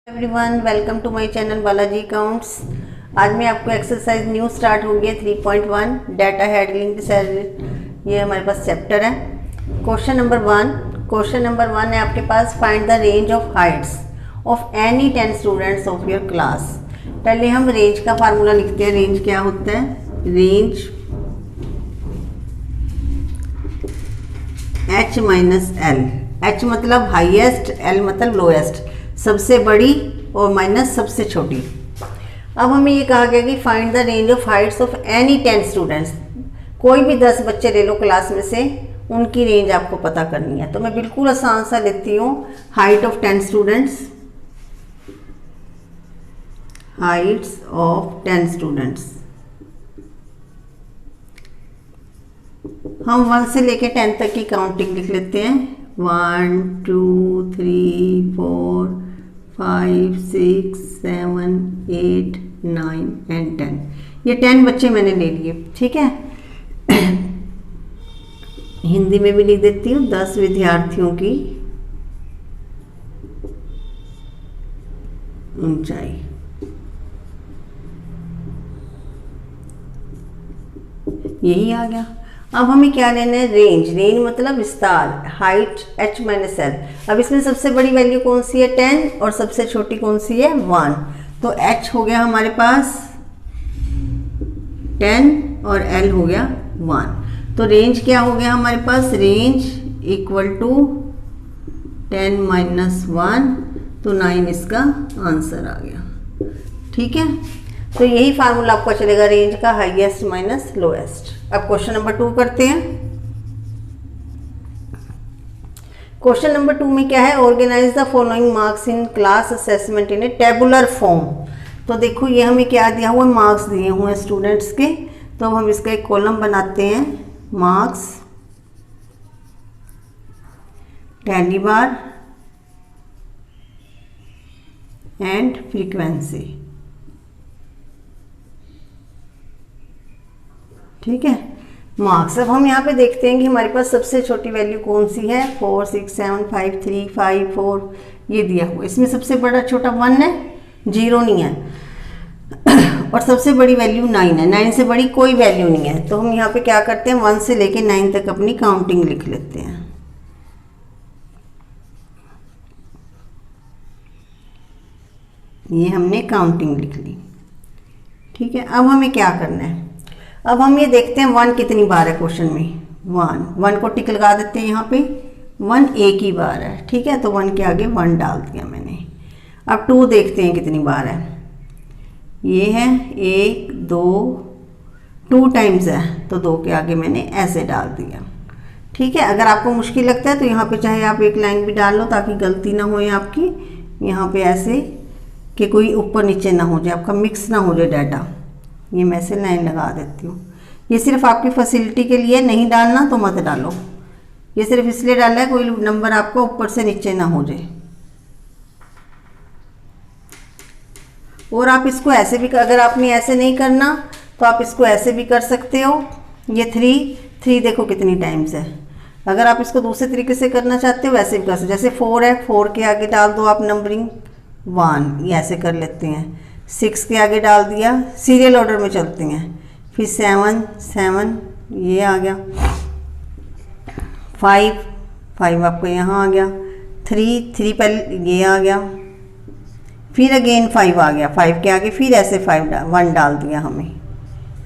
Everyone, welcome to my channel Balaji accounts. आज मैं आपको एक्सरसाइज न्यू स्टार्ट हो गया 3.1 डाटा हैंडलिंग सर्विस। ये हमारे पास चैप्टर है। क्वेश्चन नंबर वन है आपके पास, find the range of heights of any 10 students of your class. पहले हम रेंज का फार्मूला लिखते हैं। रेंज क्या होता है? Range h minus L. h मतलब हाईएस्ट, l मतलब लोएस्ट, सबसे बड़ी और माइनस सबसे छोटी। अब हमें ये कहा गया कि find the range of heights of any 10 students. कोई भी 10 बच्चे ले लो क्लास में से, उनकी रेंज आपको पता करनी है। तो मैं बिल्कुल आसान सा लेती हूँ, height of 10 students, Heights of 10 students. हम 1 से लेके 10 तक की काउंटिंग लिख लेते हैं। 1 2 3 4 5 6 7 8 9 एंड 10। ये 10 बच्चे मैंने ले लिए, ठीक है। हिंदी में भी लिख देती हूँ, 10 विद्यार्थियों की ऊंचाई। यही आ गया। अब हमें क्या लेना है? रेंज। रेंज मतलब विस्तार, हाइट h माइनस एल। अब इसमें सबसे बड़ी वैल्यू कौन सी है? 10, और सबसे छोटी कौन सी है? 1। तो h हो गया हमारे पास 10 और l हो गया 1। तो रेंज क्या हो गया हमारे पास? रेंज इक्वल टू 10 माइनस 1, तो 9 इसका आंसर आ गया, ठीक है। तो यही फार्मूला आपको चलेगा, रेंज का हाईएस्ट माइनस लोएस्ट। अब क्वेश्चन नंबर 2 करते हैं। क्वेश्चन नंबर 2 में क्या है? Organise the following marks in class assessment in a tabular form. तो देखो ये हमें क्या दिया हुआ? मार्क्स दिए हुए हैं स्टूडेंट्स के। तो अब हम इसका एक कॉलम बनाते हैं, marks tally bar and frequency, ठीक है। मार्क्स। अब हम यहाँ पे देखते हैं कि हमारे पास सबसे छोटी वैल्यू कौन सी है? 4 6 7 5 3 5 4, ये दिया हुआ। इसमें सबसे बड़ा छोटा 1 है, 0 नहीं है। और सबसे बड़ी वैल्यू 9 है। 9 से बड़ी कोई वैल्यू नहीं है। तो हम यहाँ पे क्या करते हैं? 1 से लेके 9 तक अपनी काउंटिंग लिख लेते हैं। ये हमने काउंटिंग लिख ली, ठीक है। अब हमें क्या करना है? अब हम ये देखते हैं 1 कितनी बार है क्वेश्चन में। 1 को टिक लगा देते हैं यहाँ पे। 1 एक ही बार है, ठीक है। तो 1 के आगे 1 डाल दिया मैंने। अब 2 देखते हैं कितनी बार है। ये है 1 2, 2 टाइम्स है, तो 2 के आगे मैंने ऐसे डाल दिया, ठीक है। अगर आपको मुश्किल लगता है तो यहाँ पे चाहे आप एक लाइन भी डाल लो, ताकि गलती ना हो आपकी। यहाँ पे ऐसे कि कोई ऊपर नीचे ना हो जाए, आपका मिक्स ना हो जाए डाटा। ये मैं ऐसे लाइन लगा देती हूँ। ये सिर्फ आपकी फैसिलिटी के लिए, नहीं डालना तो मत डालो। ये सिर्फ इसलिए डाला है कोई नंबर आपको ऊपर से नीचे ना हो जाए। और आप इसको ऐसे भी, अगर आपने ऐसे नहीं करना तो आप इसको ऐसे भी कर सकते हो। ये 3 देखो कितनी टाइम्स है। अगर आप इसको दूसरे तरीके से करना चाहते हो वैसे भी कर सकते हो। जैसे 4 है, 4 के आगे डाल दो आप नंबरिंग 1, ये ऐसे कर लेते हैं। 6 के आगे डाल दिया, सीरियल ऑर्डर में चलते हैं। फिर 7 ये आ गया। 5 आपको यहाँ आ गया। 3 पहले ये आ गया। फिर अगेन 5 आ गया। 5 के आगे फिर ऐसे 1 डाल दिया हमें।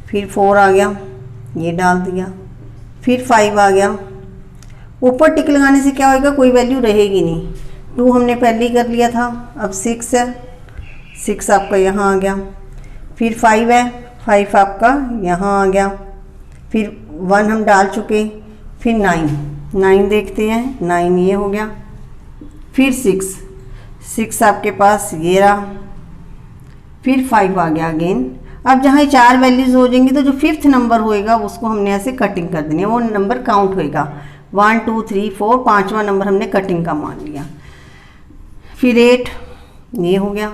फिर 4 आ गया, ये डाल दिया। फिर 5 आ गया। ऊपर टिक लगाने से क्या होगा? कोई वैल्यू रहेगी नहीं। 2 हमने पहले ही कर लिया था। अब 6 है, 6 आपका यहाँ आ गया। फिर 5 है, 5 आपका यहाँ आ गया। फिर 1 हम डाल चुके। फिर 9 देखते हैं। 9 ये हो गया। फिर 6 आपके पास ये रहा। फिर 5 आ गया अगेन। अब जहाँ 4 वैल्यूज हो जाएंगी तो जो 5th नंबर होएगा उसको हमने ऐसे कटिंग कर देनी है, वो नंबर काउंट होएगा। 1 2 3 4, 5वां नंबर हमने कटिंग का मान लिया। फिर 8 ये हो गया।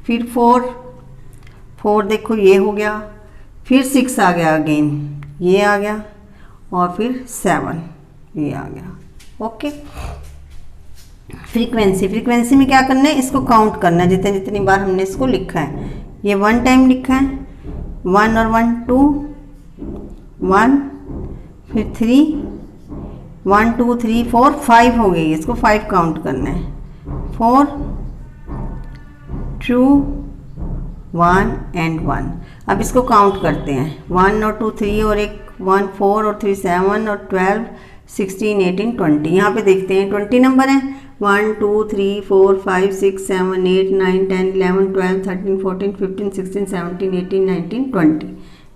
फिर 4 देखो ये हो गया। फिर 6 आ गया अगेन, ये आ गया। और फिर 7 ये आ गया। ओके। फ्रीक्वेंसी में क्या करना है, इसको काउंट करना है जितनी जितनी बार हमने इसको लिखा है। ये 1 टाइम लिखा है, 1 और 1 2, 1, फिर 3, 1 2 3 4 5 हो गई, इसको 5 काउंट करना है। 4 2 1 एंड 1। अब इसको काउंट करते हैं, 1 और 2 3 और एक 1 4 और 3 7 और 12 16 18 20। यहाँ पे देखते हैं 20 नंबर हैं, 1 2 3 4 5 6 7 8 9 10 11 12 13 14 15 16 17 18 19 20,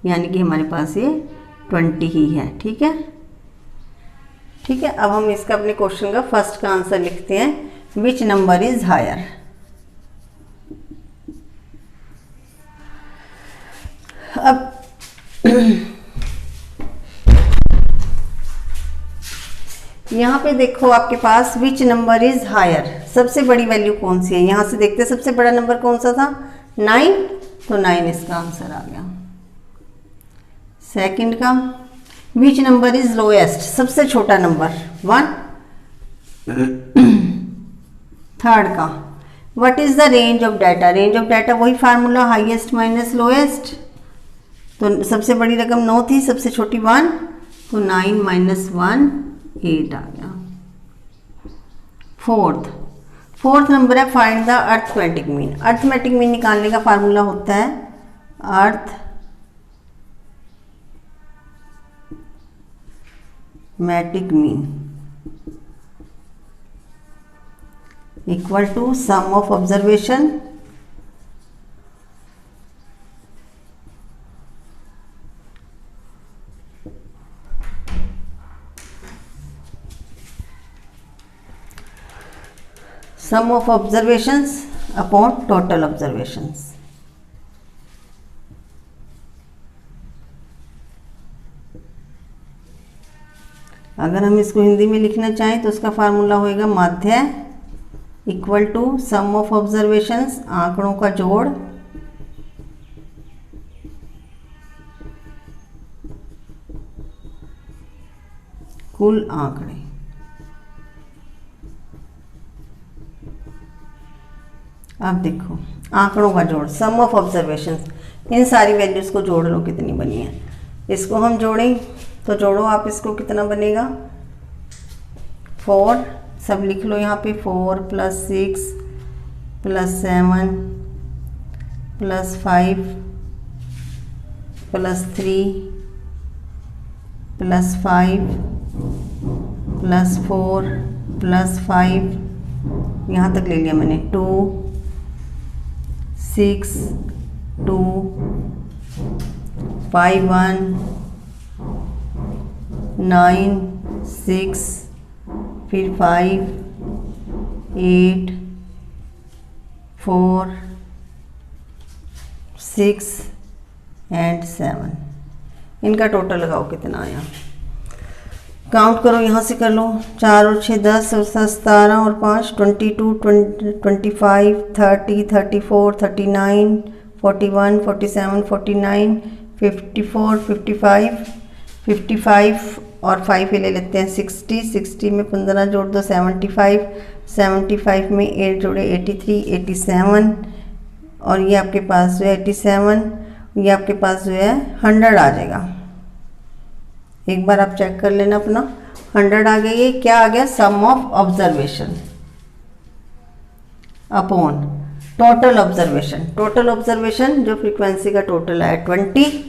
यानी कि हमारे पास ये 20 ही है। ठीक है, ठीक है। अब हम इसका अपने क्वेश्चन का फर्स्ट का आंसर लिखते हैं, विच नंबर इज हायर। अब यहाँ पे देखो आपके पास विच नंबर इज हायर, सबसे बड़ी वैल्यू कौन सी है, यहाँ से देखते हैं सबसे बड़ा नंबर कौन सा था, 9, तो 9 इसका आंसर आ गया। सेकंड का, विच नंबर इज लोएस्ट, सबसे छोटा नंबर 1। थर्ड का, what is the range of data, range of data वही फार्मूला हाईएस्ट माइनस लोएस्ट, तो सबसे बड़ी रकम 9 थी, सबसे छोटी 1, तो 9 माइनस 1 8 आ गया। फोर्थ नंबर है find the arithmetic mean. Arithmetic mean निकालने का फार्मूला होता है arithmetic mean equal to sum of observation sum of observations upon total observations। अगर हम इसको हिंदी में लिखना चाहें तो उसका फार्मूला होएगा माध्य equal to sum of observations, आंकड़ों का जोड़, कुल आंकड़े। अब देखो आंकड़ों का जोड़, सम ऑफ ऑब्जर्वेशंस, इन सारी वैल्यूज को जोड़ लो कितनी बनी है। इसको हम जोड़ें तो जोड़ो आप, इसको कितना बनेगा 4, सब लिख लो यहाँ पे, 4 + 6 + 7 + 5 + 3 + 5 + 4 + 5, यहाँ तक ले लिया मैंने, 2 6 2 5 1 9 6, फिर 5 8 4 6 एंड 7। इनका टोटल लगाओ कितना आया, काउंट करो, यहाँ से कर लो, 4 और 6 10 और 7 17 और 5 22 25 30 34 39 41 47 49 54 55 और 5 ले लेते हैं 60 में 15 जोड़ दो 75 में 8 जोड़े 83 87, और ये आपके पास जो है 87, ये आपके पास जो है 100 आ जाएगा। एक बार आप चेक कर लेना अपना, 100 आ गया। ये क्या आ गया, sum of observation upon total observation. Total observation जो फ्रीक्वेंसी का टोटल है 20,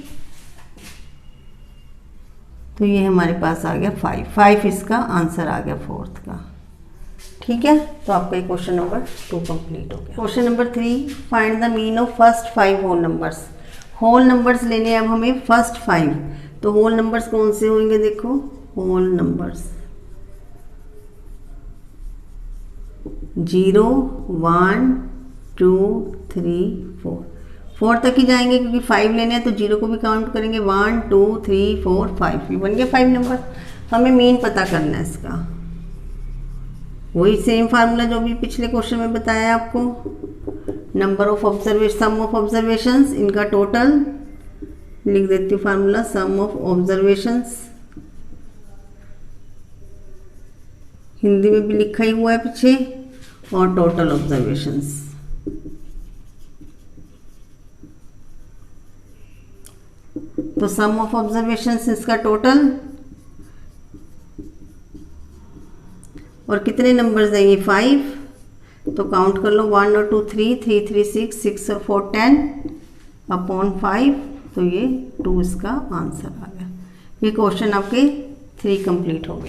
तो ये हमारे पास आ गया 5 इसका आंसर आ गया फोर्थ का। ठीक है, तो आपका ये क्वेश्चन नंबर 2 कंप्लीट हो गया। Question number 3, find the mean of first 5 whole numbers. Whole numbers लेने हैं अब हमें फर्स्ट 5, तो होल नंबर्स कौन से होंगे, देखो होल नंबर्स 0 1 2 3 4 तक ही जाएंगे, क्योंकि 5 लेने हैं तो 0 को भी काउंट करेंगे। 1 2 3 4 5, ये बन गए 5 नंबर। हमें मीन पता करना है इसका, वही सेम फार्मूला जो भी पिछले क्वेश्चन में बताया आपको। Number of observation, sum of observations, इनका टोटल लिख देती हूँ formula, sum of observations Hindi में भी लिखा ही हुआ है पीछे, और टोटल ऑब्जर्वेशंस। तो सम ऑफ ऑब्जर्वेशंस इसका टोटल, और कितने नंबर्स हैं ये 5, तो काउंट कर लो 1 और 2 3, 3 3 6 और 4 10 अपॉन 5, तो ये 2 इसका आंसर आ गया। ये क्वेश्चन आपके 3 कंप्लीट हो गए।